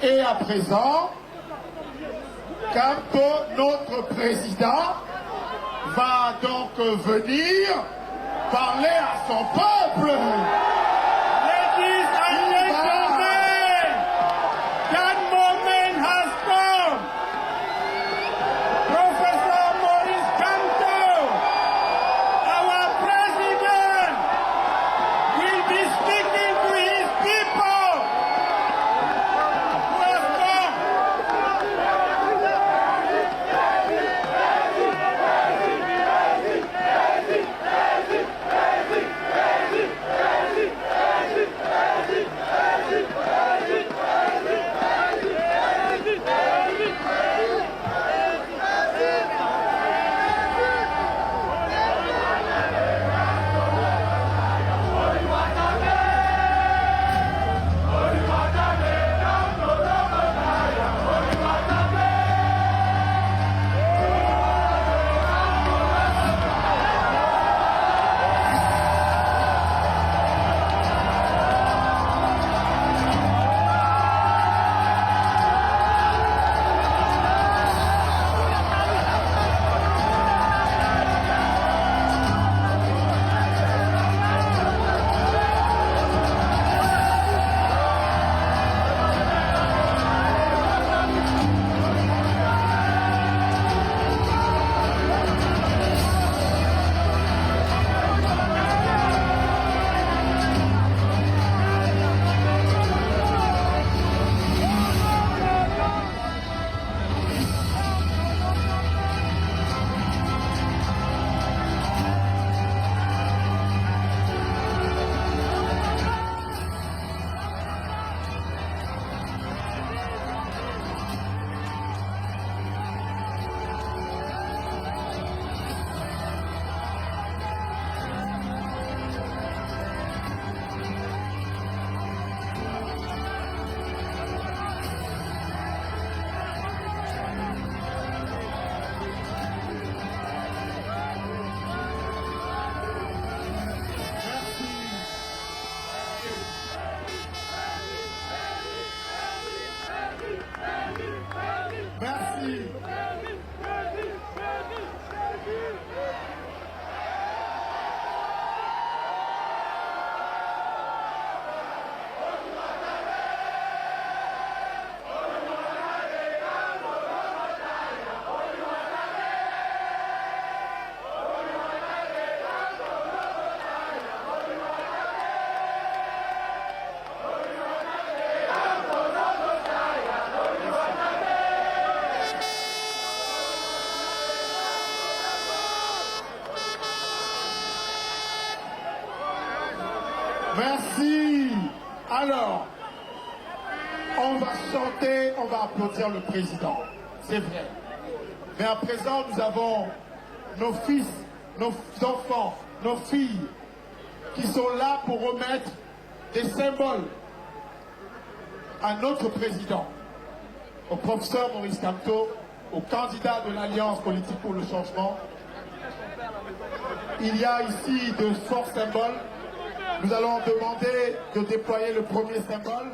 Et à présent, Camto, notre président, va donc venir parler à son peuple. Ladies and gentlemen, that moment has come. Professor Maurice Kamto, our president, will be speaking to his people. Welcome. Merci. Merci. Alors, on va chanter, on va applaudir le président. C'est vrai. Mais à présent, nous avons nos fils, nos enfants, nos filles qui sont là pour remettre des symboles à notre président, au professeur Maurice Kamto, au candidat de l'Alliance politique pour le changement. Il y a ici de forts symboles. Nous allons demander de déployer le premier symbole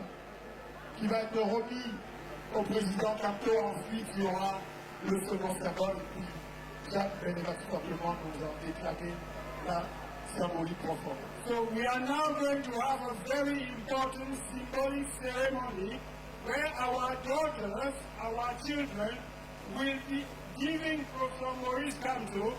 qui va être remis au président Kamto. Ensuite, il y aura le second symbole. Puis Jacques Ben va tout simplement nous en déclarer la symbolique profonde. So we are now going to have a very important symbolic ceremony where our daughters, our children, will be giving Professor Maurice Kamto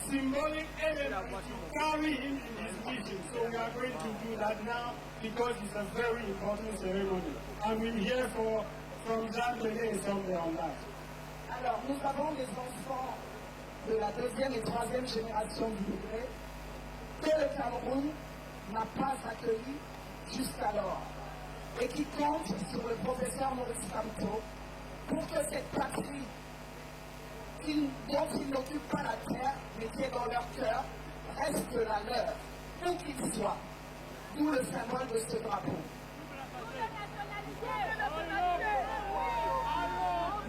symbolic elements to carry him in his vision. So we are going to do that now because it's a very important ceremony. And we'll hear from Jean Pelé and somewhere on that. Alors, nous avons des enfants de la deuxième et troisième génération d'immigrés que le Cameroun n'a pas accueillis jusqu'alors et qui comptent sur le professeur Maurice Kamto pour que cette patrie dont ils n'occupent pas la terre, mais qui est dans leur cœur, reste la leur, où qu'ils soient. D'où le symbole de ce drapeau.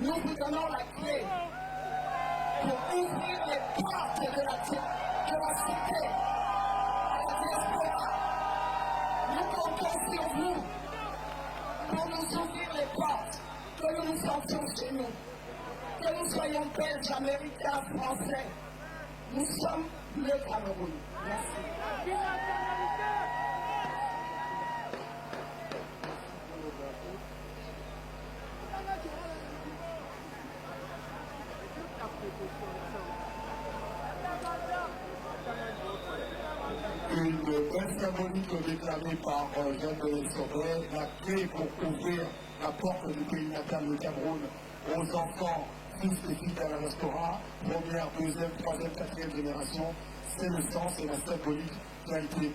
Nous vous donnons la clé pour ouvrir les portes de la cité, de la diaspora. Nous comptons sur vous pour nous ouvrir les portes. que nous nous sentions chez nous, que nous soyons Belges, Américains, Français, nous sommes le Cameroun. Merci. Une belle symbolique déclarée par Jean-Denis Sauvé, la clé pour ouvrir la porte du pays natal du Cameroun aux enfants, fils et filles de la diaspora, première, deuxième, troisième, quatrième génération. C'est le sens et la symbolique qui a été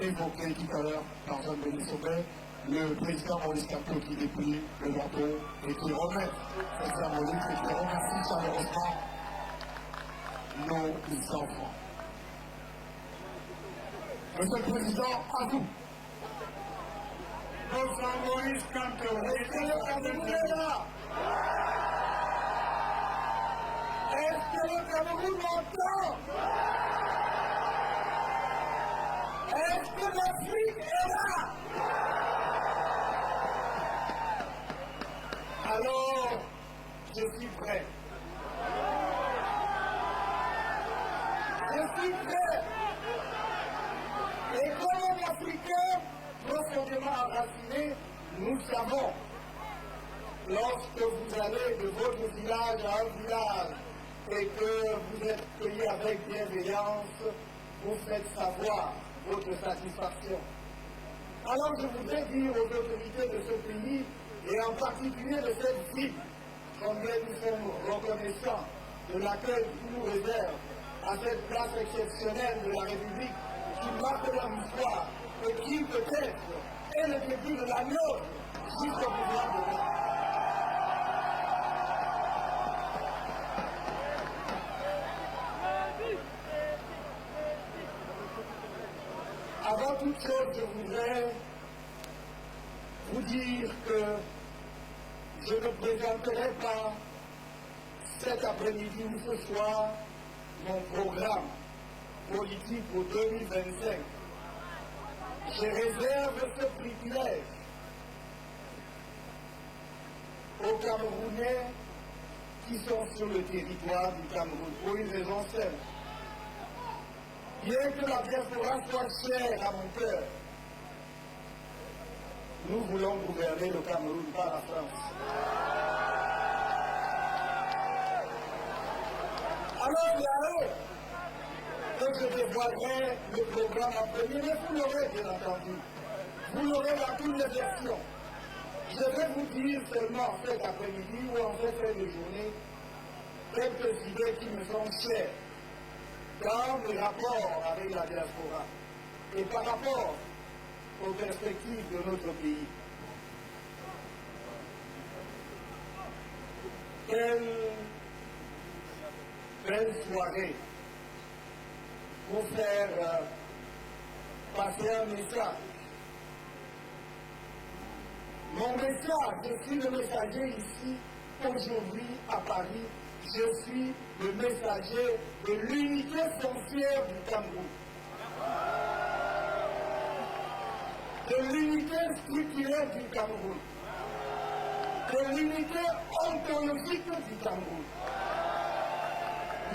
évoquée tout à l'heure par Jean-Denis Sauvé. Le président Maurice Kamto qui déplie le drapeau et qui remet cette symbolique et qui remercie chaleureusement nos enfants. Monsieur le Président, à vous. Bonsoir Maurice Kamto. Est-ce que le Cameroun est là? Est-ce que le Cameroun m'entend? Est-ce que l'Afrique est là? Alors, je suis prêt. Je suis prêt. Et comme un Africain profondément enraciné, nous savons, lorsque vous allez de votre village à un village et que vous êtes accueillis avec bienveillance, vous faites savoir votre satisfaction. Alors je voudrais dire aux autorités de ce pays, et en particulier de cette ville, combien nous sommes reconnaissants de l'accueil qui nous réserve à cette place exceptionnelle de la République qui marque leur histoire et qui peut-être est le début de la nôtre jusqu'au pouvoir de l'homme. Avant toute chose, je voudrais vous dire que je ne présenterai pas cet après-midi ou ce soir mon programme politique pour 2025. Je réserve ce privilège aux Camerounais qui sont sur le territoire du Cameroun pour une raison simple. Bien que la diaspora soit chère à mon cœur, nous voulons gouverner le Cameroun, pas la France. Alors, là-haut, que je dévoilerai le programme en premier, mais vous l'aurez bien entendu. Vous l'aurez dans toutes les versions. Je vais vous dire seulement cet après-midi ou en cette fin de journée quelques idées qui me sont chères dans le rapport avec la diaspora et par rapport aux perspectives de notre pays. Quelle belle soirée pour faire passer un message. Mon message, je suis le messager ici, aujourd'hui à Paris, je suis le messager de l'unité foncière du Cameroun. De l'unité structurelle du Cameroun. De l'unité ontologique du Cameroun.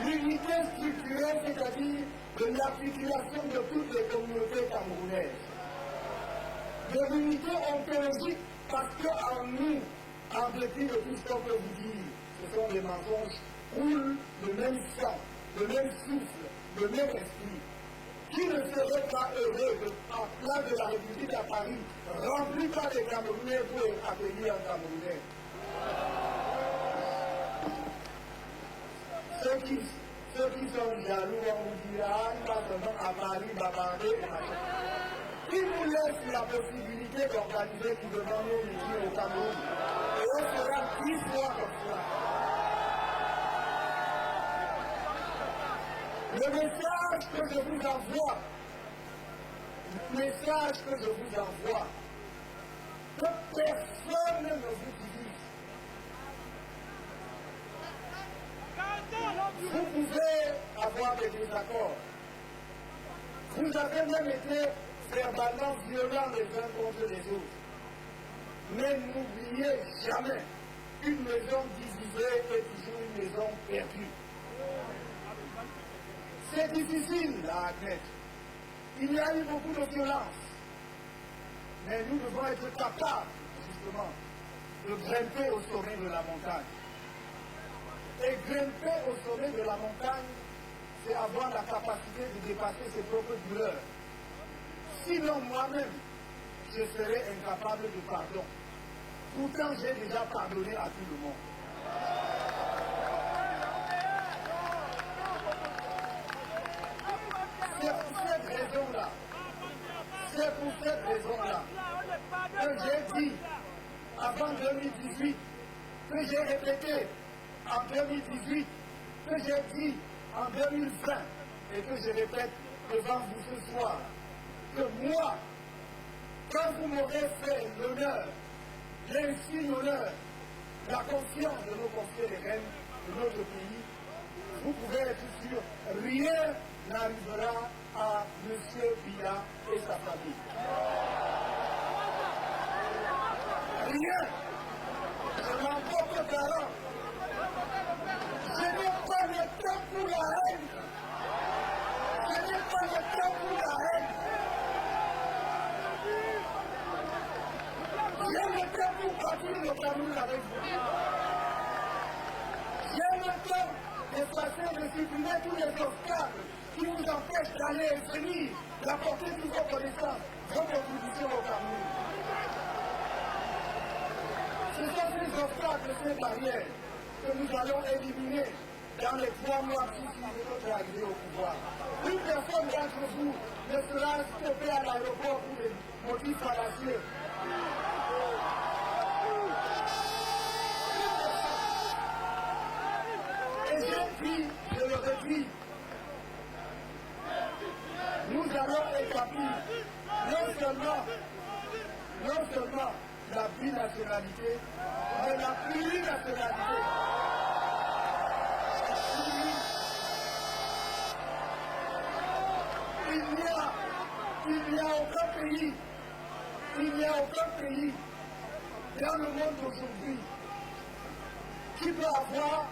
L'unité structurelle, c'est-à-dire de l'articulation de toutes les communautés camerounaises. De l'unité ontologique, parce qu'en nous, en dépit de tout ce qu'on peut vous dire, ce sont des mensonges, coule le même sang, le même souffle, le même esprit. Qui ne serait pas heureux de, en place de la République à Paris, rempli par les Camerounais pour accueillir un Camerounais? Ceux qui sont jaloux, on vous dira, il va seulement à Paris, bavarder et machin. Qui nous laisse la possibilité d'organiser devant nos métiers au Cameroun? Et on fera 10 fois comme cela. Le message que je vous envoie, que personne ne vous divise. Vous pouvez avoir des désaccords. Vous avez même été verbalement violents les uns contre les autres. Mais n'oubliez jamais qu'une maison divisée est toujours une maison perdue. C'est difficile à admettre. Il y a eu beaucoup de violence. Mais nous devons être capables, justement, de grimper au sommet de la montagne. Et grimper au sommet de la montagne, c'est avoir la capacité de dépasser ses propres douleurs. Sinon, moi-même, je serais incapable de pardon. Pourtant, j'ai déjà pardonné à tout le monde. C'est pour cette raison-là que j'ai dit avant 2018, que j'ai répété en 2018, que j'ai dit en 2020 et que je répète devant vous ce soir, que moi, quand vous m'aurez fait l'honneur, l'insigne honneur, la confiance de nos confrères de notre pays, vous pouvez être sûr, rien n'arrivera à M. Biya et sa famille. Rien. Je m'en porte garant. Je n'ai pas le temps pour la haine. Je n'ai pas le temps pour la haine. J'ai le temps pour partir le Cameroun avec vous. J'ai le temps d'effacer, de supprimer tous les obstacles qui vous empêchent d'aller et venir, d'apporter toutes vos connaissances, vos contributions au Cameroun. Ce sont ces obstacles, ces barrières que nous allons éliminer dans les 3 mois qui suivent notre arrivée au pouvoir. Plus personne d'entre vous ne sera stoppé à l'aéroport pour des motifs fallacieux. Et j'ai dit, je le redis, nous allons établir non seulement la binationalité, mais la plurinationalité. Il n'y a aucun pays dans le monde aujourd'hui qui peut avoir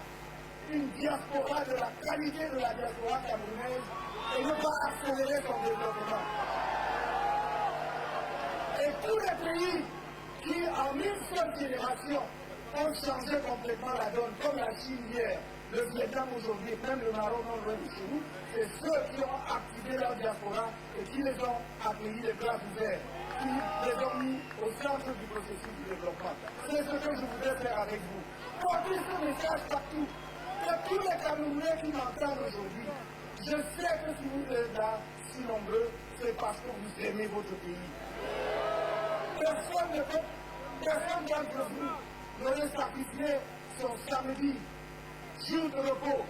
une diaspora de la qualité de la diaspora camerounaise et ne pas accélérer son développement. Et tous les pays qui, en une seule génération, ont changé complètement la donne, comme la Chine hier, le Vietnam aujourd'hui, même le Maroc non loin de chez nous, c'est ceux qui ont activé leur diaspora et qui les ont accueillis les bras ouverts, qui les ont mis au centre du processus du développement. C'est ce que je voudrais faire avec vous. Portez ce message partout. Que tous les Camerounais qui m'entendent aujourd'hui, je sais que si vous êtes là si nombreux, c'est parce que vous aimez votre pays. Personne d'entre vous n'aurait sacrifié son samedi, jour de repos,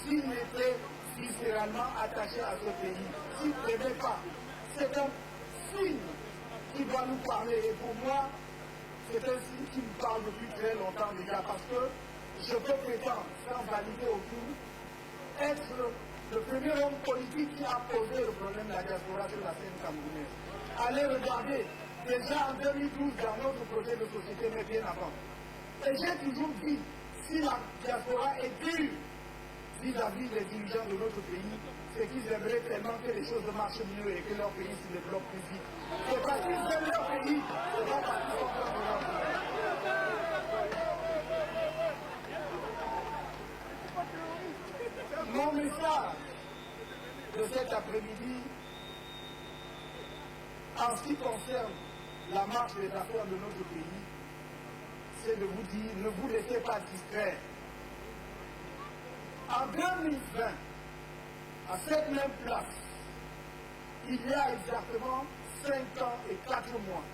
s'il était viscéralement attaché à ce pays, s'il ne l'aimait pas. C'est un signe qui doit nous parler. Et pour moi, c'est un signe qui me parle depuis très longtemps déjà, parce que je peux prétendre, sans valider autour, être le premier homme politique qui a posé le problème de la diaspora sur la scène camerounaise. Allez regarder, déjà en 2012, dans notre projet de société, mais bien avant. Et j'ai toujours dit, si la diaspora est dure vis-à-vis des dirigeants de notre pays, c'est qu'ils aimeraient tellement que les choses marchent mieux et que leur pays se développe plus vite. C'est parce qu'ils aiment leur pays, c'est pas parce qu'ils sont contre leur pays. Mon message de cet après-midi, en ce qui concerne la marche des affaires de notre pays, c'est de vous dire, ne vous laissez pas distraire. En 2020, à cette même place, il y a exactement 5 ans et 4 mois,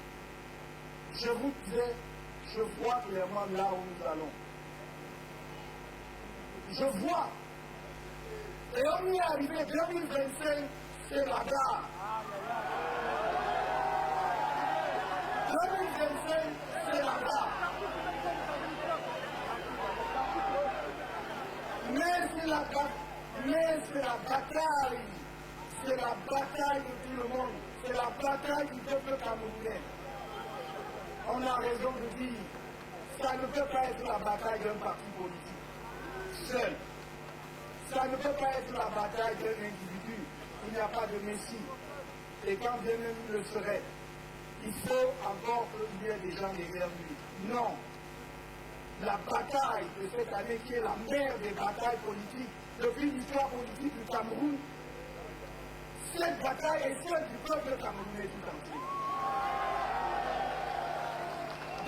je vous disais, je vois clairement là où nous allons. Je vois. Et on y est arrivé, 2025, c'est la gare. 2025, c'est la gare. Mais c'est la bataille. C'est la bataille de tout le monde. C'est la bataille du peuple camerounais. On a raison de dire, ça ne peut pas être la bataille d'un parti politique seul. Ça ne peut pas être la bataille d'un individu. Il n'y a pas de Messie. Et quand bien même il le serait, il faut encore qu'il y ait des gens derrière lui. Non. La bataille de cette année, qui est la mère des batailles politiques depuis l'histoire politique du Cameroun, cette bataille est celle du peuple camerounais tout entier.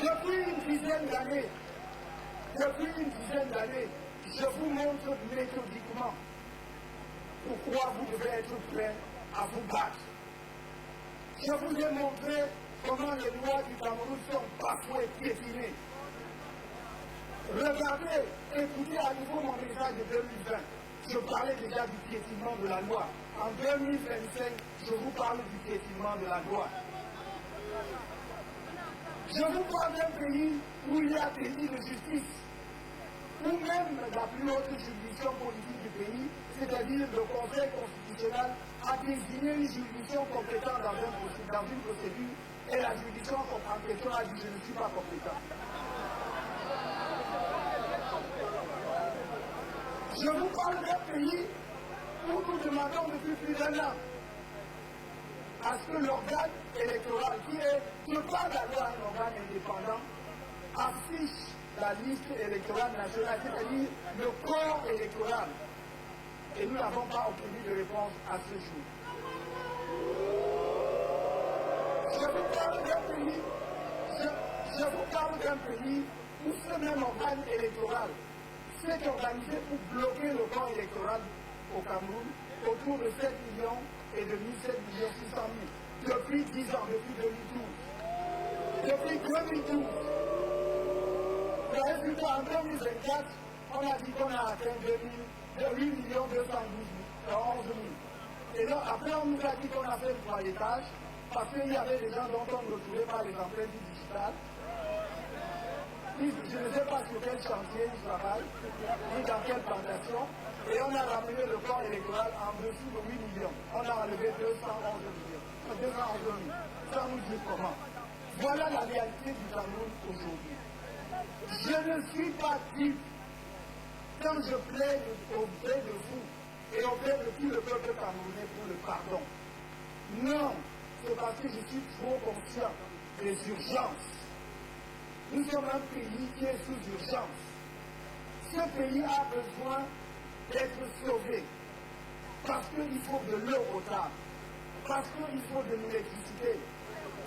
Depuis une dizaine d'années, je vous montre méthodiquement pourquoi vous devez être prêts à vous battre. Je vous ai montré comment les lois du Cameroun sont bafouées, piétinées. Regardez, écoutez à nouveau mon message de 2020. Je parlais déjà du piétinement de la loi. En 2025, je vous parle du piétinement de la loi. Je vous parle d'un pays où il y a délit de justice, où même la plus haute juridiction politique du pays, c'est-à-dire le Conseil constitutionnel, a désigné une juridiction compétente dans une procédure, et la juridiction en question a dit « je ne suis pas compétent ». Je vous parle d'un pays où nous demandons depuis plus d'un an à ce que l'organe électoral, qui est, de par la loi, un organe indépendant, affiche la liste électorale nationale, c'est-à-dire le corps électoral. Et nous n'avons pas obtenu de réponse à ce jour. Je vous parle d'un pays où ce même organe électoral s'est organisé pour bloquer le corps électoral au Cameroun autour de 7 millions et de 7 millions 600 000 depuis 10 ans, depuis 2012. Depuis 2012. Le résultat en 2024, on a dit qu'on a atteint 8 millions 211 000. Et donc après on nous a dit qu'on a fait le toilettage parce qu'il y avait des gens dont on ne retrouvait pas les empreintes digitales. Je ne sais pas sur quel chantier ils travaillent, ni dans quelle plantation, et on a ramené le corps électoral en dessous de 8 millions. On a enlevé 211 000, sans nous dire comment. Voilà la réalité du Cameroun aujourd'hui. Je ne suis pas dupe quand je plaide auprès de vous et auprès de tout le peuple camerounais pour le pardon. Non, c'est parce que je suis trop conscient des urgences. Nous sommes un pays qui est sous urgence. Ce pays a besoin d'être sauvé parce qu'il faut de l'eau potable, parce qu'il faut de l'électricité,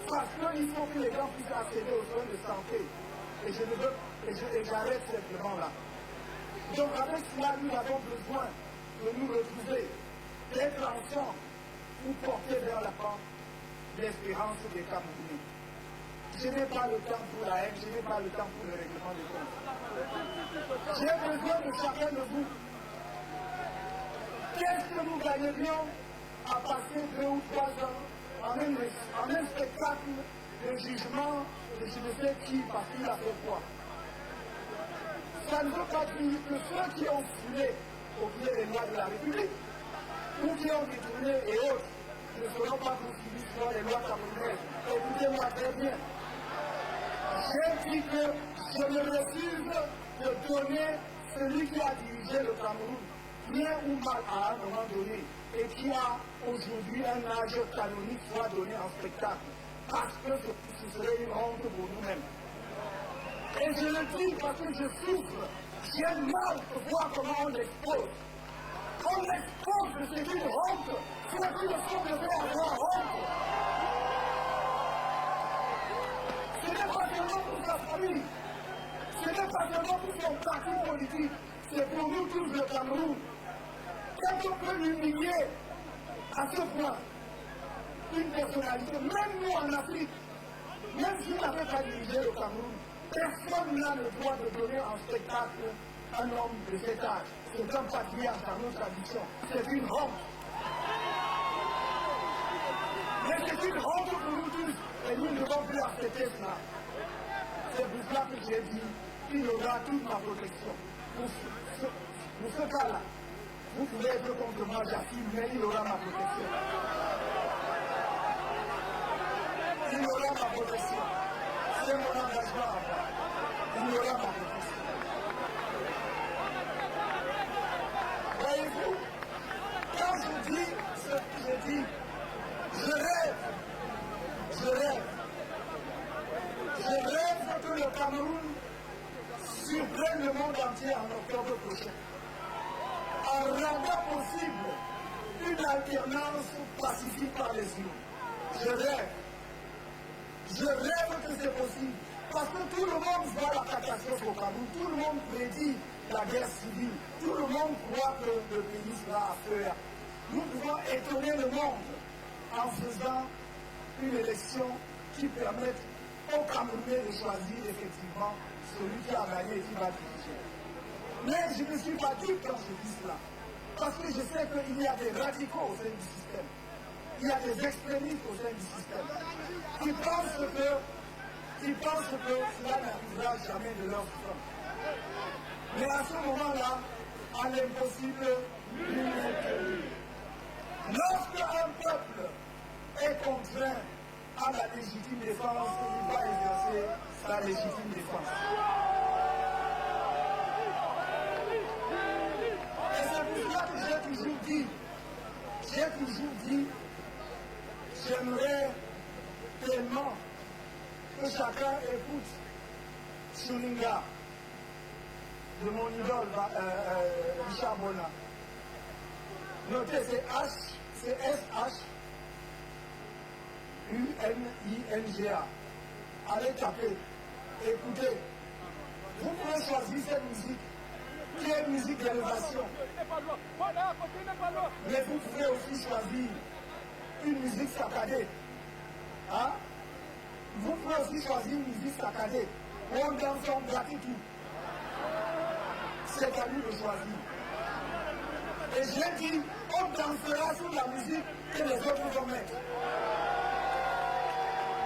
parce qu'il faut que les gens puissent accéder aux soins de santé. Et j'arrête simplement là. Donc avec cela, nous avons besoin de nous retrouver, d'être ensemble pour porter vers la pente l'espérance des Camerounais. Je n'ai pas le temps pour la haine, je n'ai pas le temps pour le règlement des comptes. J'ai besoin de chacun de vous. Qu'est-ce que nous gagnerions à passer 2 ou 3 ans en un spectacle de jugement de je ne sais qui parce qu'il a fait quoi? Ça ne veut pas dire que ceux qui ont foulé au pied des lois de la République ou qui ont détourné et autres ne seront pas poursuivis selon les lois camerounaises. Écoutez-moi très bien. J'ai dit que je me refuse de donner celui qui a dirigé le Cameroun, bien ou mal à un moment donné, et qui a aujourd'hui un âge canonique soit donné en spectacle, parce que ce serait une honte pour nous-mêmes. Et je le dis parce que je souffre, j'ai mal de voir comment on l'expose. On l'expose, c'est une honte, c'est une façon de faire avoir honte. Ce n'est pas seulement pour sa famille, ce n'est pas seulement pour son parti politique, c'est pour nous tous le Cameroun. Quand on peut l'humilier à ce point, une personnalité, même nous en Afrique, même s'il n'avait pas dirigé le Cameroun, personne n'a le droit de donner en spectacle un homme de cet âge. C'est un patriarche dans nos traditions. C'est une honte. Mais c'est une honte pour nous tous. Et nous ne devons plus accepter cela. C'est pour cela que j'ai dit qu'il aura toute ma protection. Pour ce cas-là, vous pouvez être contre moi, j'affirme, mais il aura ma protection. Il aura ma protection. C'est mon engagement à part. Il aura ma protection. surprenne le monde entier en octobre prochain, en rendant possible une alternance pacifique par les urnes. Je rêve que c'est possible, parce que tout le monde voit la catastrophe au Cameroun, tout le monde prédit la guerre civile, tout le monde croit que le pays sera à feu. Nous pouvons étonner le monde en faisant une élection qui permette aux Camerounais de choisir effectivement celui qui a gagné et qui va diriger. Mais je ne suis pas dupe quand je dis cela, parce que je sais qu'il y a des radicaux au sein du système, il y a des extrémistes au sein du système, qui pensent que cela n'arrivera jamais de leur vivant. Mais à ce moment-là, à l'impossible, nul n'est tenu. Lorsque un peuple est contraint à la légitime défense, il va exercer sa légitime défense. Et c'est pour cela que j'ai toujours dit, j'aimerais tellement que chacun écoute Chulinga de mon idole Richard Bona. Notez, c'est S-H-U-N-I-N-G-A. Allez taper, écoutez. Vous pouvez choisir cette musique, qui est une musique d'élévation. Mais vous pouvez aussi choisir une musique saccadée. Hein? Vous pouvez aussi choisir une musique saccadée. On danse en gratitude. C'est à nous de choisir. Et j'ai dit, on dansera sur la musique que les autres vont mettre.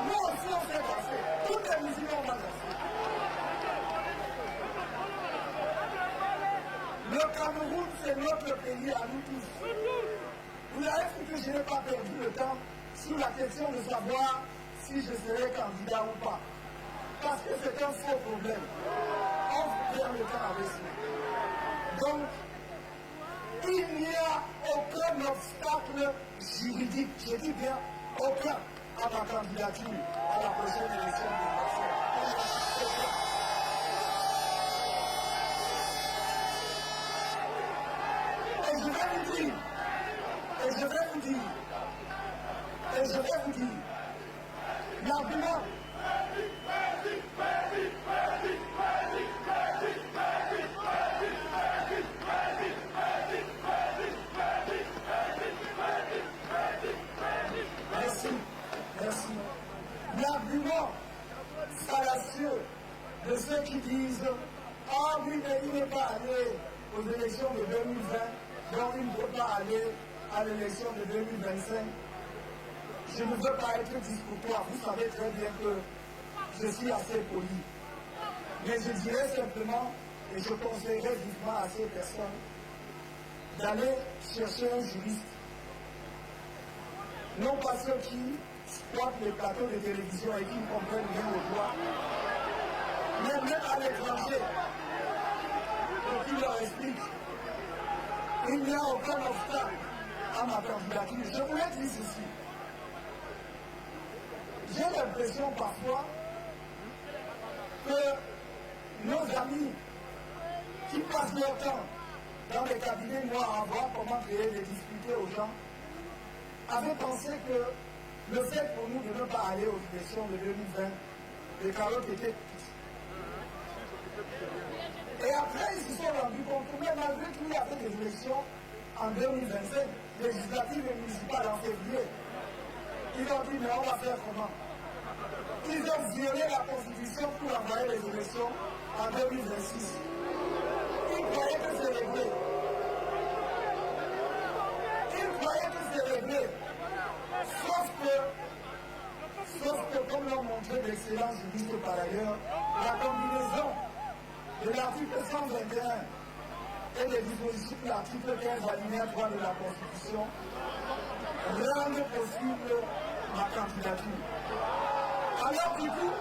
Nous aussi on fait danser. Toutes les musiques on va danser. Le Cameroun, c'est notre pays à nous tous. Vous avez vu que je n'ai pas perdu le temps sur la question de savoir si je serai candidat ou pas. Parce que c'est un faux problème. On perd le temps avec ça. Donc, il n'y a aucun obstacle juridique, je dis bien aucun, à ma candidature à la prochaine élection présidentielle. Et je vais vous dire, l'argument. Merci. L'argument fallacieux de ceux qui disent « Ah oui, mais il n'est pas allé aux élections de 2020, donc il ne peut pas aller à l'élection de 2025. » Je ne veux pas être discourtois, vous savez très bien que je suis assez poli. Mais je dirais simplement, et je conseillerais vivement à ces personnes, d'aller chercher un juriste. Non pas ceux qui squattent les plateaux de télévision et qui ne comprennent rien au droit, mais même à l'étranger, pour qu'ils leur expliquent. Il n'y a aucun obstacle à ma candidature. Je voulais dire ceci. J'ai l'impression parfois que nos amis qui passent leur temps dans les cabinets noirs à voir comment créer des difficultés aux gens avaient pensé que le fait pour nous de ne pas aller aux élections de 2020, les carottes étaient petites. Et après, ils se sont rendus compte que même malgré qu'il y avait des élections en 2025, législatives et municipales en février, ils ont dit, mais on va faire comment? Ils ont violé la Constitution pour envoyer les élections en 2026. Ils croyaient que c'est réglé. Sauf que, comme l'ont montré d'excellents juristes par ailleurs, la combinaison de l'article 121 et des dispositions de l'article 15 alinéa 3 de la Constitution rendent possible ma candidature. Alors du coup,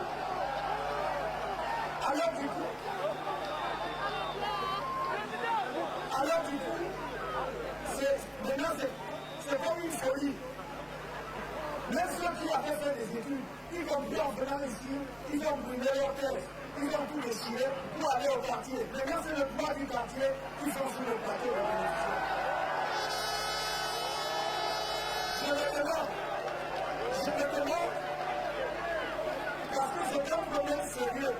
c'est comme une folie. Même ceux qui avaient fait des études, y compris en venant ici, ils ont brûlé leur thèse, ils ont tout déchiré pour aller au quartier. Maintenant, c'est le pouvoir du quartier qui sont sur le plateau de bénéficiaires. Je me demande, parce que c'est un problème sérieux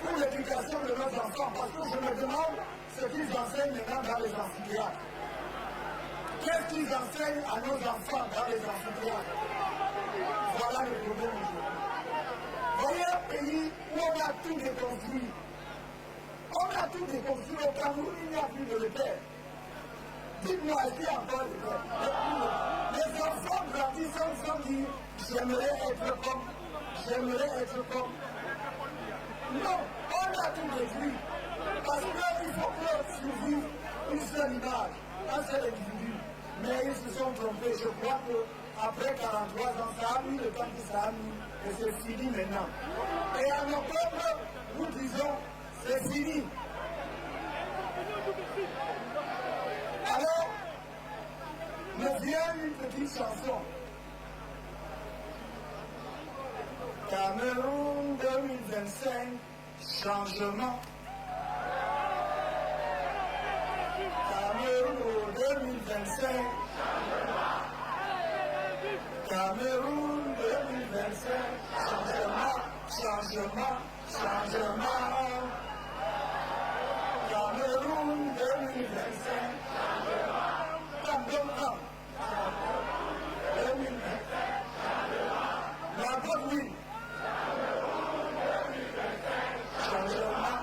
pour l'éducation de nos enfants, parce que je me demande ce qu'ils enseignent maintenant dans les amphithéâtres. Qu'est-ce qu'ils enseignent à nos enfants dans les amphithéâtres? Voilà le problème aujourd'hui. Voyez un pays où on a tout déconstruit. On a tout déconstruit. Au Cameroun, il n'y a plus de repères. Dites-moi, est-ce qu'il y a encore de repères? Les enfants grandissent ensemble disent j'aimerais être comme. Non, on a tout détruit. Parce qu'il faut que survive une seule image, un seul individu. Mais ils se sont trompés. Je crois qu'après 43 ans, ça a mis le temps que ça a mis. Et c'est fini maintenant. Et à nos peuples, nous disons, c'est fini. Alors, me vient une petite chanson. Cameroun 2025, changement. Cameroun 2025. Cameroun 2025. Changement. Cameroun 2025. Changement. 2025. La Godwin. Changement.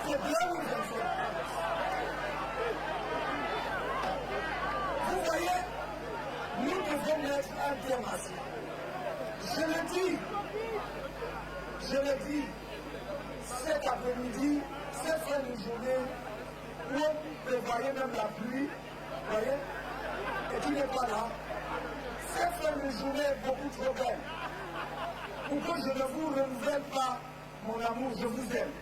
C'est bien où ils ont fait. Vous voyez, nous devons mettre un terme à ça. Je le dis, cet après-midi, cette fin de journée, où vous voyez même la pluie, vous voyez, et qui n'est pas là. Cette fin de journée est beaucoup trop belle. Pour que je ne vous renouvelle pas mon amour, je vous aime.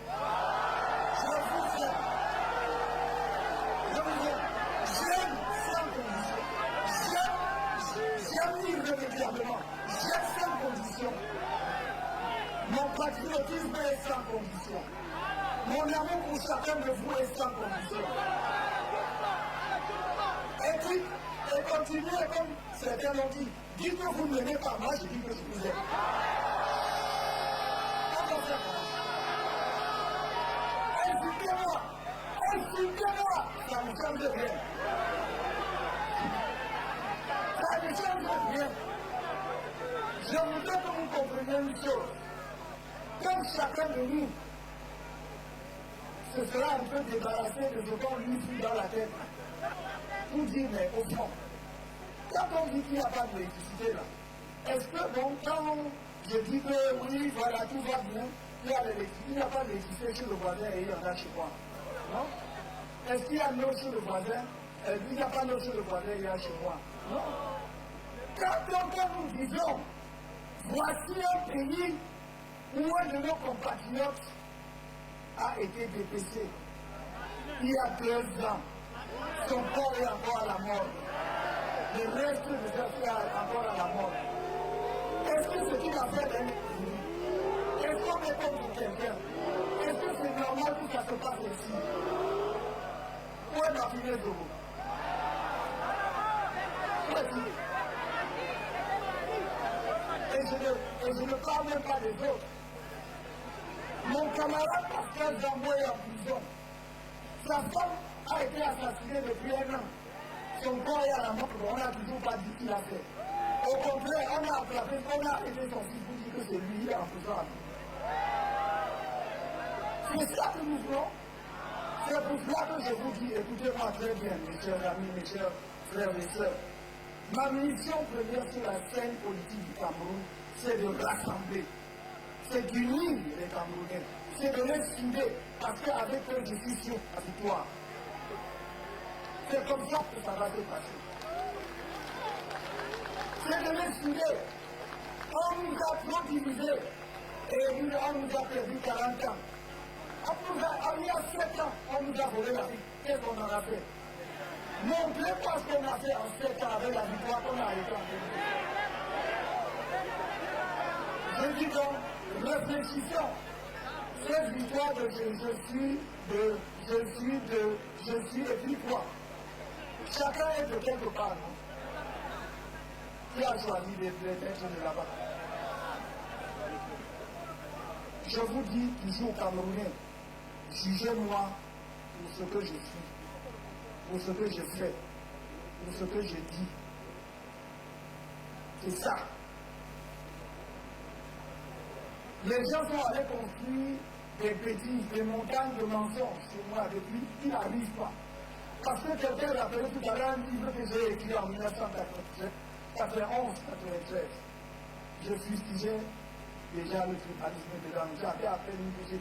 Je vous aime. J'aime sans condition. J'aime irrémédiablement. J'aime sans condition. Mon patriotisme est sans condition. Mon amour pour chacun de vous est sans condition. Et continuez comme certains l'ont dit. Dites que vous ne m'aimez pas, moi je dis que je vous aime. Insultez-moi, ça ne change rien. Ça ne change rien. Je voudrais que vous compreniez une chose. Comme chacun de nous se sera un peu débarrassé de ce qu'on lui fout dans la tête, pour dire, mais au fond, quand on dit qu'il n'y a pas d'électricité là, est-ce que bon, quand je dis que oui, voilà, tout va bien, il n'y a pas d'électricité chez le voisin et il y en a chez moi? Non? Est-ce qu'il y a de l'eau chez le voisin? Il n'y a pas d'eau chez le voisin, il y a chez moi? Non? Quand nous disons, voici un pays où un de nos compatriotes a été dépêché il y a 2 ans, son corps est encore à la mort. Le reste de sa vie est encore à la mort. Est-ce que ce qu'il a fait d'un individu? Est-ce qu'on est comme pour quelqu'un? Est-ce que c'est normal que ça se passe ici? Où est ma finesse de vous? Où est-il? Et je ne parle même pas des autres. Mon camarade Pascal Zambo est en prison. Sa femme a été assassinée depuis 1 an. Son corps est à la mort, on n'a toujours pas dit qu'il a fait. Au contraire, on a attrapé, on a arrêté son fils pour dire que c'est lui, il est en prison. C'est ça que nous voulons. C'est pour cela que je vous dis, écoutez-moi très bien, mes chers amis, mes chers frères et sœurs. Ma mission première sur la scène politique du Cameroun, c'est de rassembler, c'est d'unir les Camerounais, c'est de les souder, parce qu'avec eux, je suis sûr à la victoire. C'est comme ça que ça va se passer. C'est de les souder. On nous a trop divisés et on nous a perdu 40 ans. Il y a 7 ans, on nous a volé la vie. Qu'est-ce qu'on en a fait? Montrez-moi ce qu'on a fait en 7 ans avec la victoire qu'on a arrêtée en 2020. Je dis donc, réfléchissons. Cette victoire de je suis et puis quoi? Chacun est de quelque part, non? Qui a choisi d'être de là-bas? Je vous dis toujours, Camerounais, jugez-moi pour ce que je suis, pour ce que je fais, pour ce que je dis. C'est ça. Les gens sont allés construire des montagnes de mensonges sur moi depuis qu'ils n'arrivent pas. Parce que quelqu'un a rappelé tout à l'heure un livre que j'ai écrit en 1993, 91-93. Je fustigeais déjà le tribalisme dedans. J'étais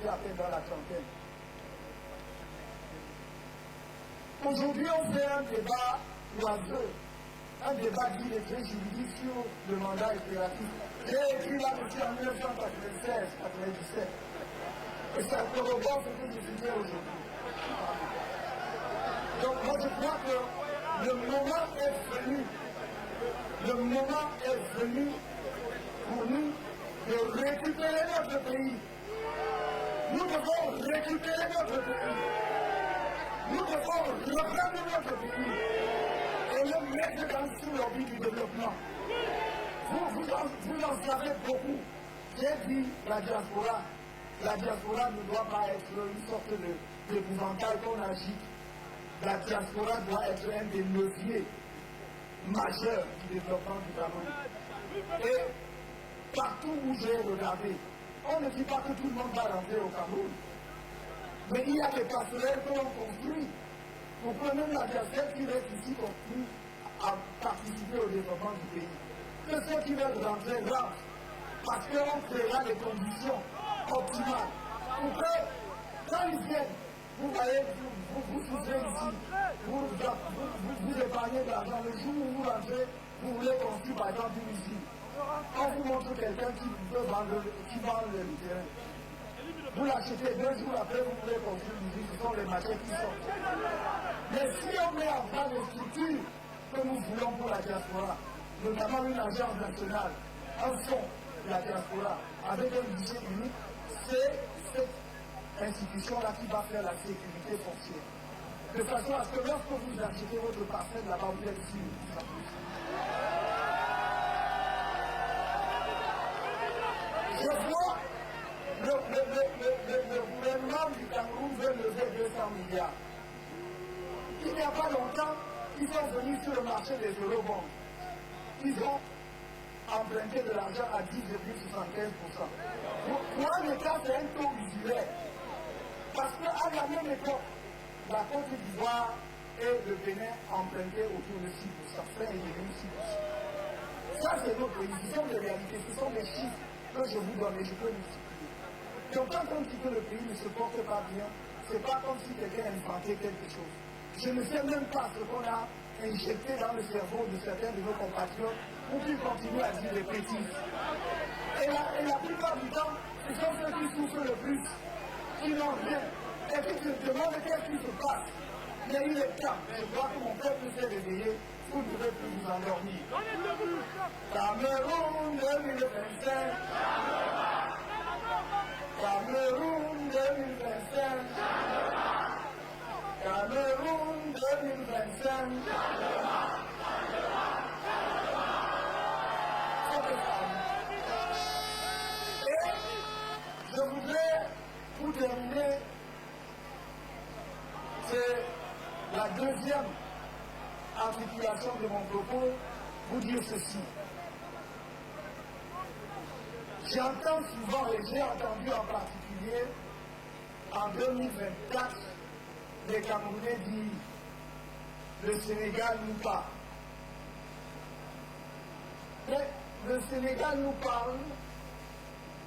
à peine dans la trentaine. Aujourd'hui, on fait un débat oiseux, un débat qui est très juridique sur le mandat impératif. J'ai écrit là-dessus en 1996-97. Et ça corrobore ce que je disais aujourd'hui. Donc moi je crois que le moment est venu. Le moment est venu pour nous de récupérer notre pays. Nous devons récupérer notre pays. Nous devons reprendre notre pays et le mettre sous l'orbite du développement. Vous en savez beaucoup. J'ai dit la diaspora. La diaspora ne doit pas être une sorte d'épouvantail qu'on agite. La diaspora doit être un des leviers majeurs du développement du Cameroun. Et partout où j'ai regardé, on ne dit pas que tout le monde va rentrer au Cameroun. Mais il y a des passerelles que l'on construit pour que même la diaspora qui reste ici continue à participer au développement du pays. Que ceux qui veulent rentrer rentrent, parce qu'on créera les conditions optimales pour que, quand ils viennent, vous voyez, vous souffrez ici, vous épargnez de l'argent. Le jour où vous rentrez, vous voulez construire par exemple une usine. On vous montre quelqu'un qui vend le terrain. Vous l'achetez 2 jours après, vous voulez construire une usine. Ce sont les marchés qui sortent. Mais si on met en place les structures que nous voulons pour la diaspora, notamment une agence nationale, un fonds de la diaspora, avec un budget unique, c'est cette institution-là qui va faire la sécurité foncière. De façon à ce que lorsque vous achetez votre parcelle là-bas, vous êtes sûr. Je vois le gouvernement du Cameroun veut lever 200 milliards. Il n'y a pas longtemps, ils sont venus sur le marché des eurobonds. Ils ont emprunté de l'argent à 10,75%. Pour un État, c'est un taux usuel. Parce qu'à la même époque, la Côte d'Ivoire et le Bénin empruntaient autour de 6%, frère et demi 6%. Ça, c'est notre pays. Ce sont des réalités, ce sont des chiffres que je vous donne et je peux multiplier. Donc, quand on dit que le pays ne se porte pas bien, ce n'est pas comme si quelqu'un inventait quelque chose. Je ne sais même pas ce qu'on a injecté dans le cerveau de certains de nos compatriotes pour qu'ils continuent à dire des bêtises. Et la plupart du temps, ce sont ceux qui souffrent le plus, qui n'ont rien. Et qui se demandent qu'est-ce qui se passe. Mais il est temps, je crois que mon peuple s'est réveillé, vous ne devez plus vous endormir. Cameroun 2025. Cameroun 2025. Cameroun 2025. Et je voudrais, pour terminer, c'est la deuxième articulation de mon propos, vous dire ceci. J'entends souvent, et j'ai entendu en particulier, en 2024, les Camerounais disent le Sénégal nous parle. Mais le Sénégal nous parle,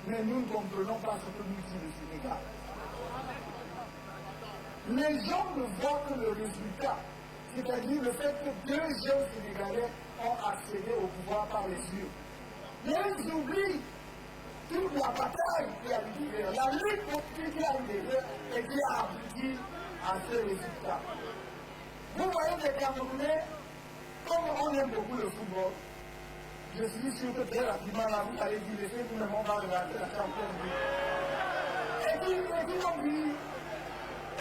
mais nous ne comprenons pas ce que nous dit le Sénégal. Les gens ne voient que le résultat, c'est-à-dire le fait que 2 jeunes Sénégalais ont accédé au pouvoir par les urnes. Mais ils oublient toute la bataille qui a eu lieu, la lutte politique qui a eu lieu et qui a abouti à ce résultat. Vous voyez les Camerounais, comme on aime beaucoup le football, je suis sûr que très rapidement là, vous allez dire, laissez-vous même, on va regarder la Champions League. Et puis on dit,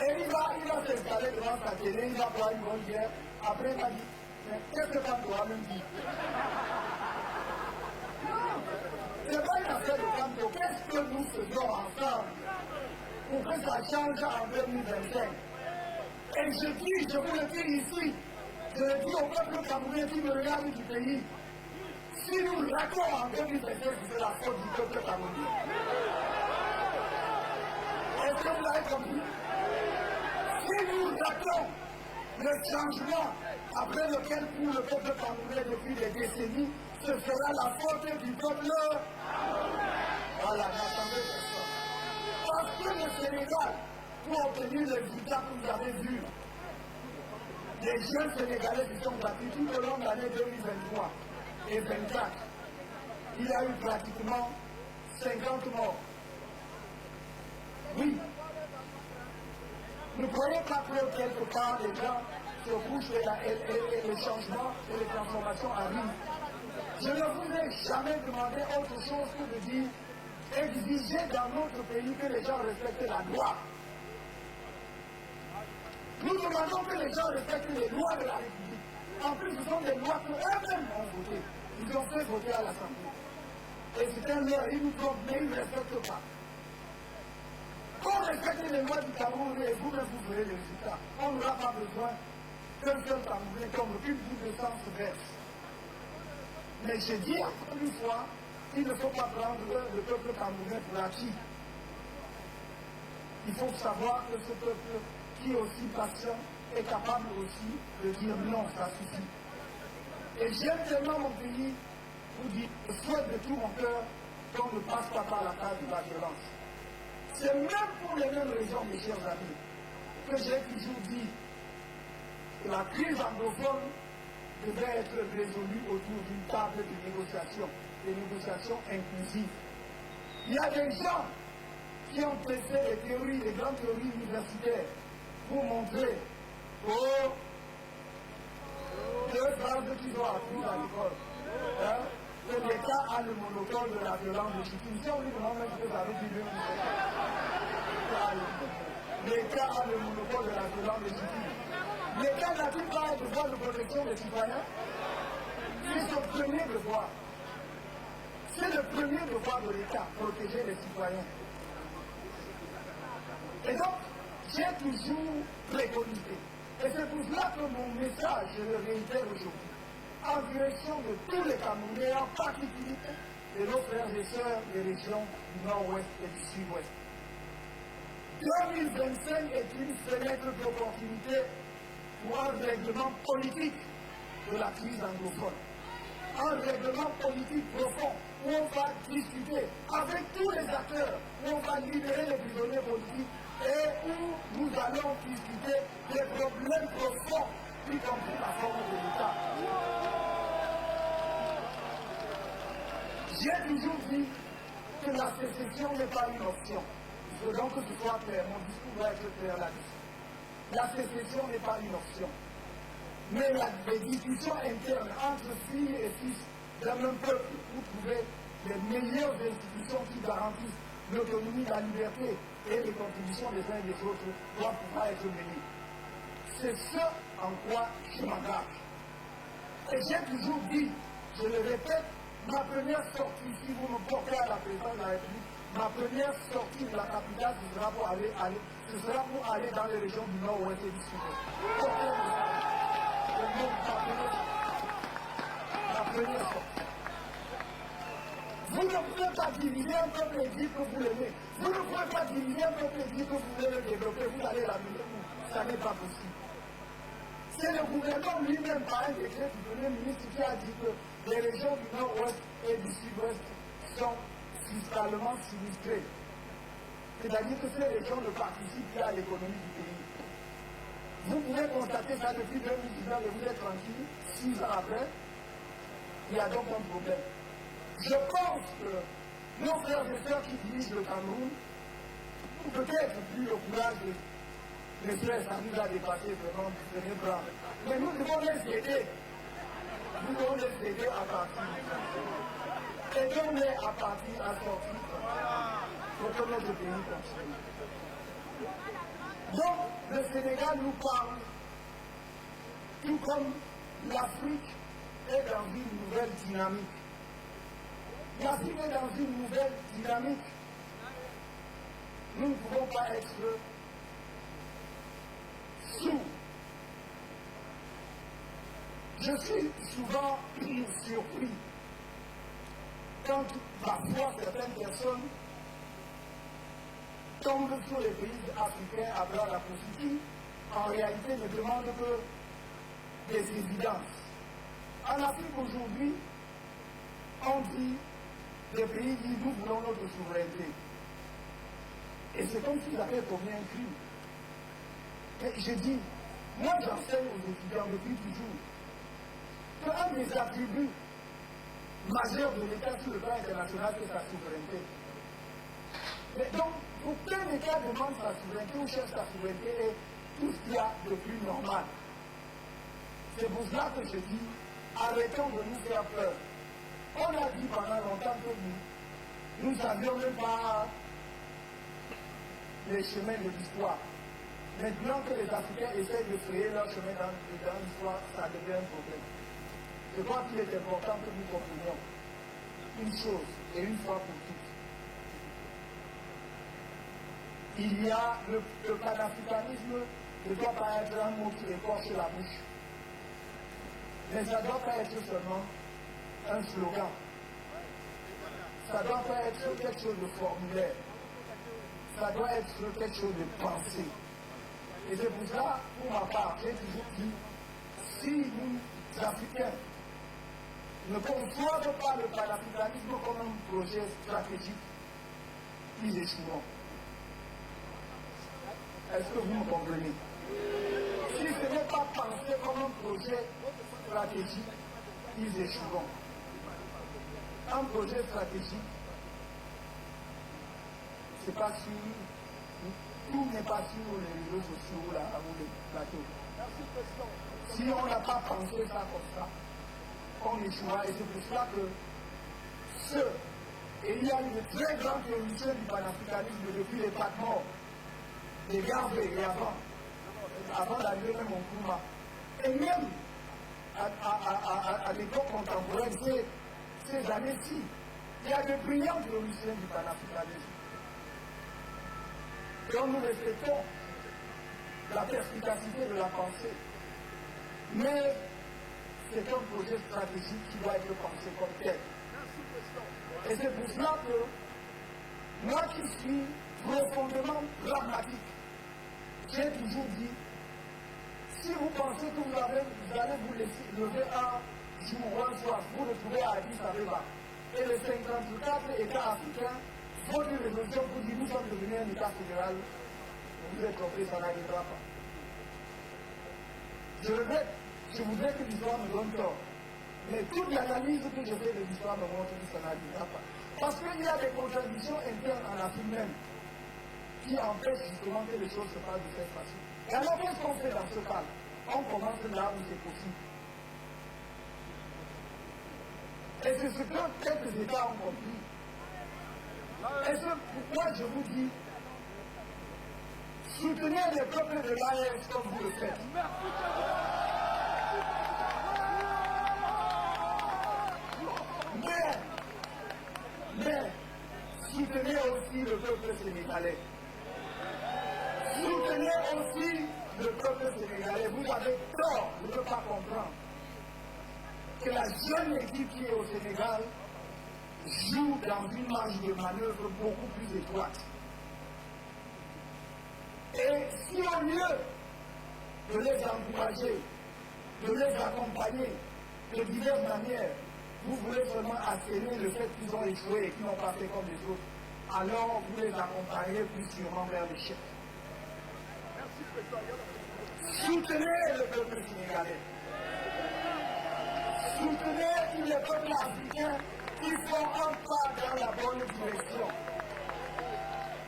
et il va s'installer devant sa télé, il va boire une bonne bière. Après, il va dire, mais qu'est-ce que ça doit même dire? C'est pas une affaire de canto. Qu'est-ce que nous faisons ensemble pour que ça change en 2025? Et je vous le dis ici, je le dis au peuple camerounais qui me regarde du pays, si nous ratons en 2025, c'est la faute du peuple camerounais. Est-ce que vous l'avez compris? Si nous ratons le changement après lequel pour le peuple camerounais depuis des décennies, ce sera la faute du peuple. Voilà, n'attendez personne. Parce que le Sénégal, pour obtenir le résultat que vous avez vu, les jeunes Sénégalais qui sont battus tout au long de l'année 2023 et 2024, il y a eu pratiquement 50 morts. Oui. Ne croyez pas que quelque part les gens se couchent et les changements et les transformations arrivent. Je ne vous ai jamais demandé autre chose que de dire exiger dans notre pays que les gens respectent la loi. Nous demandons que les gens respectent les lois de la République. En plus, ce sont des lois qu'eux-mêmes ont votées. Ils ont fait voter à l'Assemblée. Et c'est un leur, ils nous trompent, mais ils ne respectent pas. Quand on respecte les lois du Cameroun et vous-même vous verrez les résultats, on n'aura pas besoin qu'un seul Camerounais comme une boule de sang se verse. Mais je dis encore une fois, il ne faut pas prendre le peuple camerounais pour acquis. Il faut savoir que ce peuple qui est aussi patient est capable aussi de dire non, ça suffit. Et j'aime tellement mon pays, vous dire, je souhaite de tout mon cœur qu'on ne passe pas par la case de la violence. C'est même pour les mêmes raisons, mes chers amis, que j'ai toujours dit que la crise anglophone devrait être résolue autour d'une table de négociation, des négociations inclusives. Il y a des gens qui ont testé les théories, les grandes théories universitaires pour montrer deux phrases qu'ils ont apprises à l'école. Que l'État a le monopole de la violence légitime. Si on lui demande même ce que ça veut dire, l'État a le monopole de la violence légitime. L'État n'a-t-il pas un devoir de protection des citoyens? C'est son premier devoir. C'est le premier devoir de l'État, protéger les citoyens. Et donc, j'ai toujours préconisé. Et c'est pour cela que mon message, je le réitère aujourd'hui, en direction de tous les Camerounais, en particulier de nos frères et sœurs des régions du Nord-Ouest et du Sud-Ouest. 2025 est une fenêtre d'opportunité pour un règlement politique de la crise anglophone. Un règlement politique profond où on va discuter avec tous les acteurs, où on va libérer les prisonniers politiques et où nous allons discuter des problèmes profonds, y compris la forme de l'État. J'ai toujours dit que la sécession n'est pas une option. Il faut donc que ce soit clair, mon discours doit être clair là-dessus. La sécession n'est pas une option. Mais les discussions internes entre filles et fils d'un même peuple pour trouver les meilleures institutions qui garantissent l'autonomie, la liberté et les contributions des uns et des autres doivent pouvoir être menées. C'est ce en quoi je m'engage. Et j'ai toujours dit, je le répète, ma première sortie, si vous me portez à la présidence de la République, ma première sortie de la capitale, ce sera pour aller dans les régions du Nord-Ouest et du Sud-Ouest. La première sortie. Vous ne pouvez pas diviser un peuple et dire que vous l'aimez. Vous ne pouvez pas diviser un peuple et dire que vous voulez le développer. Vous allez l'amener où? Ça n'est pas possible. C'est le gouvernement lui-même, par un décret du Premier ministre, qui a dit que les régions du Nord-Ouest et du Sud-Ouest sont fiscalement sinistrées. C'est-à-dire que ces régions ne participent plus à l'économie du pays. Vous pouvez constater ça depuis 2019 et vous êtes tranquille, 6 ans après, il y a donc un problème. Je pense que nos frères et sœurs qui dirigent le Cameroun ont peut-être plus le courage Le stress, ça nous a dépassé vraiment du premier plan. Mais nous devons les aider. Nous devons les aider à partir. Aidons-les à partir, à sortir. Pour que notre pays continue. Donc, le Sénégal nous parle, tout comme l'Afrique est dans une nouvelle dynamique. L'Afrique est dans une nouvelle dynamique. Nous ne pouvons pas être sourds. Je suis souvent surpris quand parfois certaines personnes tombent sur les pays africains appelant la Constitution, en réalité ne demandent que des évidences. En Afrique aujourd'hui, on dit, les pays disent nous voulons notre souveraineté. Et c'est comme s'ils avaient commis un crime. Et je dis, moi j'enseigne aux étudiants depuis toujours qu'un des attributs majeurs de l'État sur le plan international, c'est sa souveraineté. Mais donc, aucun État demande sa souveraineté ou cherche sa souveraineté et tout ce qu'il y a de plus normal. C'est pour cela que je dis, arrêtons de nous faire peur. On a dit pendant longtemps que nous ne savions même pas les chemins de l'histoire. Maintenant que les Africains essayent de frayer leur chemin dans l'histoire, ça devient un problème. Je crois qu'il est important que nous comprenions une chose, et une fois pour toutes. Il y a le panafricanisme ne doit pas être un mot qui écorche la bouche. Mais ça ne doit pas être seulement un slogan. Ça ne doit pas être quelque chose de formulaire. Ça doit être quelque chose de pensé. Et c'est pour ça, pour ma part, j'ai toujours dit, si nous, Africains, ne conçoivent pas le panafricanisme comme un projet stratégique, ils échoueront. Est-ce que vous me comprenez? Si ce n'est pas pensé comme un projet stratégique, ils échoueront. Un projet stratégique, c'est pas sur, tout n'est pas sur les réseaux sociaux ou les plateaux. Si on n'a pas pensé ça comme ça, on échouera. Et c'est pour cela que et il y a une très grande révolution du panafricanisme depuis les Patemors, les Garbet et avant d'arriver même au Nkrumah. Et même à l'époque contemporaine, ces années-ci, il y a de brillantes révolutions du panafricanisme. Donc nous respectons la perspicacité de la pensée. Mais c'est un projet stratégique qui doit être pensé comme tel. Et c'est pour cela que moi qui suis profondément pragmatique, j'ai toujours dit, si vous pensez que vous allez vous laisser lever un jour ou un soir, vous le trouvez à Addis Abeba, et les 54 États africains font une résolution pour dire nous sommes devenus un État fédéral, vous êtes trompés, ça n'arrivera pas. Je regrette, je voudrais que l'histoire me donne tort. Mais toute l'analyse que je fais de l'histoire me montre que ça n'arrivera pas. Parce qu'il y a des contradictions internes en Afrique même qui empêchent justement que les choses se passent de cette façon. Et alors qu'est-ce qu'on fait dans ce cas? On commence là où c'est possible. Et c'est ce que quelques États ont compris. Et c'est pourquoi je vous dis, soutenez les peuples de l'AES comme vous le faites. Mais soutenez aussi le peuple sénégalais. Soutenez aussi le peuple sénégalais. Vous avez tort de ne pas comprendre que la jeune équipe qui est au Sénégal joue dans une marge de manœuvre beaucoup plus étroite. Et si au lieu de les encourager, de les accompagner de diverses manières, vous voulez seulement asséner le fait qu'ils ont échoué et qu'ils n'ont pas fait comme les autres, alors vous les accompagnez plus sûrement vers l'échec. Soutenez le peuple sénégalais. Soutenez tous les peuples africains qui font un pas dans la bonne direction.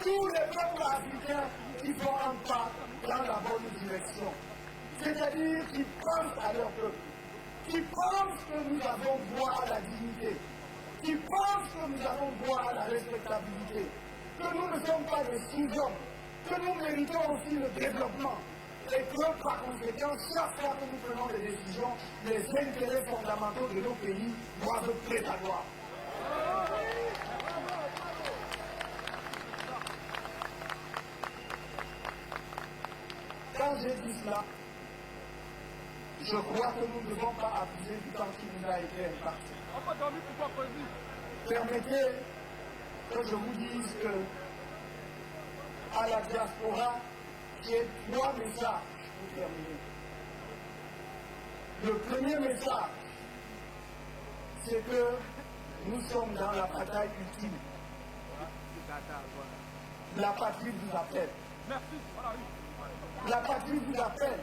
tous les peuples africains qui font un pas dans la bonne direction. C'est-à-dire qui pensent à leur peuple, qui pensent que nous avons droit à la dignité, qui pensent que nous avons droit à la respectabilité, que nous ne sommes pas des sous-hommes, que nous méritons aussi le développement, et que par conséquent, chaque fois que nous prenons des décisions, les intérêts fondamentaux de nos pays doivent prévaloir. Quand j'ai dit cela, je crois que nous ne devons pas abuser du temps qui nous a été imparti. Permettez que je vous dise que à la diaspora, j'ai 3 messages pour terminer. Le premier message, c'est que nous sommes dans la bataille ultime. La patrie vous appelle. La patrie vous appelle.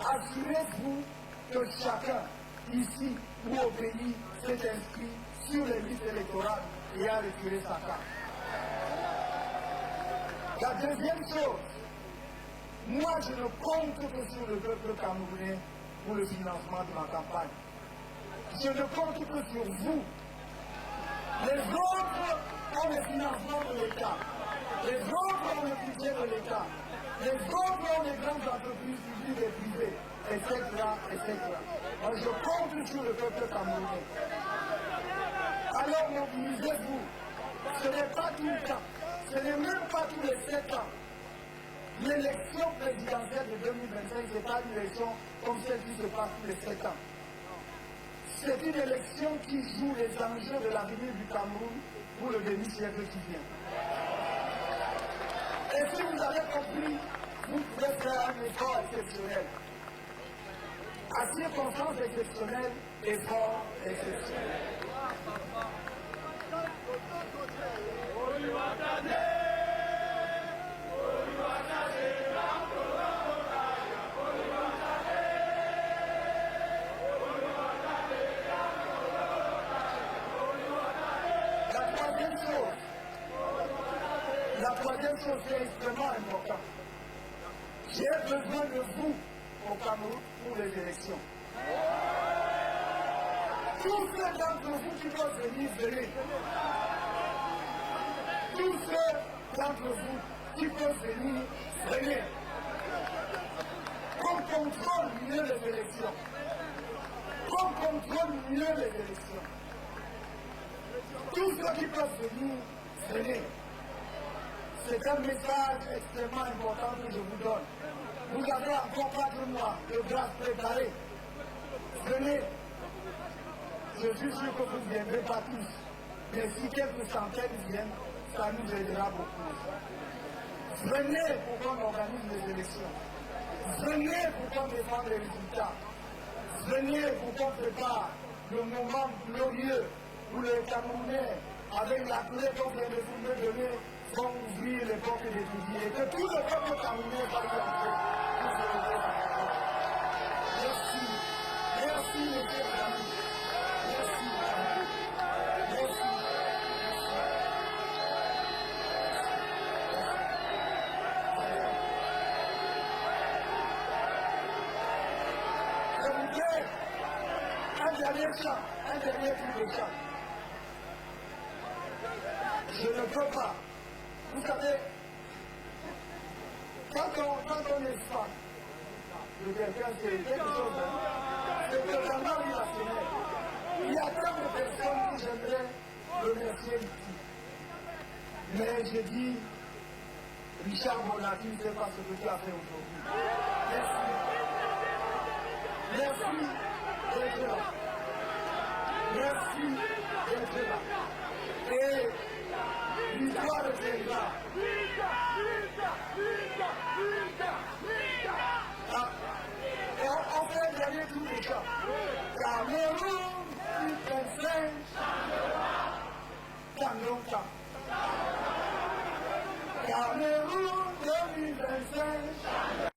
Assurez-vous que chacun, ici ou au pays, s'est inscrit sur les listes électorales et a retiré sa carte. La deuxième chose, moi je ne compte que sur le peuple camerounais pour le financement de ma campagne. Je ne compte que sur vous. Les autres ont le financement de l'État. Les autres ont le budget de l'État. Les autres ont les grandes entreprises publiques et privées, etc., etc. Moi, je compte sur le peuple camerounais. Alors mobilisez-vous. Ce n'est pas tout le temps. Ce n'est même pas tous les 7 ans. L'élection présidentielle de 2025, ce n'est pas une élection comme celle qui se passe tous les 7 ans. C'est une élection qui joue les enjeux de l'avenir du Cameroun pour le demi-siècle qui vient. Et si vous avez compris, vous pouvez faire un effort exceptionnel. À circonstances exceptionnelles, effort exceptionnel. La troisième chose qui est extrêmement importante, j'ai besoin de vous au Cameroun pour les élections. Tous ceux d'entre vous qui peuvent venir, venez. Tous ceux d'entre vous qui peuvent venir, venez. Qu'on contrôle mieux les élections. Qu'on contrôle mieux les élections. Tous ceux qui peuvent venir, venez. C'est un message extrêmement important que je vous donne. Vous avez encore 4 mois de grâce préparée. Venez. Je suis sûr que vous ne viendrez pas tous. Mais si quelques centaines viennent, ça nous aidera beaucoup. Venez pour qu'on organise les élections. Venez pour qu'on défende les résultats. Venez pour qu'on prépare le moment glorieux où les Camerounais, avec la clé qu'on vient de vous me donner, vont ouvrir les portes d'étudier et que tout le peuple camerounais va y entrer. Merci. Merci, monsieur et amis. Merci. Merci. Je voudrais un dernier chant, un dernier tour de chant. Je ne peux pas. Vous savez, quand on est fan de quelqu'un, c'est quelque chose, c'est totalement irrationnel. Il y a tant de personnes que j'aimerais remercier ici. Mais je dis, Richard Bonati ne sait pas ce que tu as fait aujourd'hui. Merci. Merci d'être là. Merci d'être là. Et l'histoire de Sénégal. On fait un dernier tour de chant. Cameroun, U25, Cameroun, Cameroun 2025.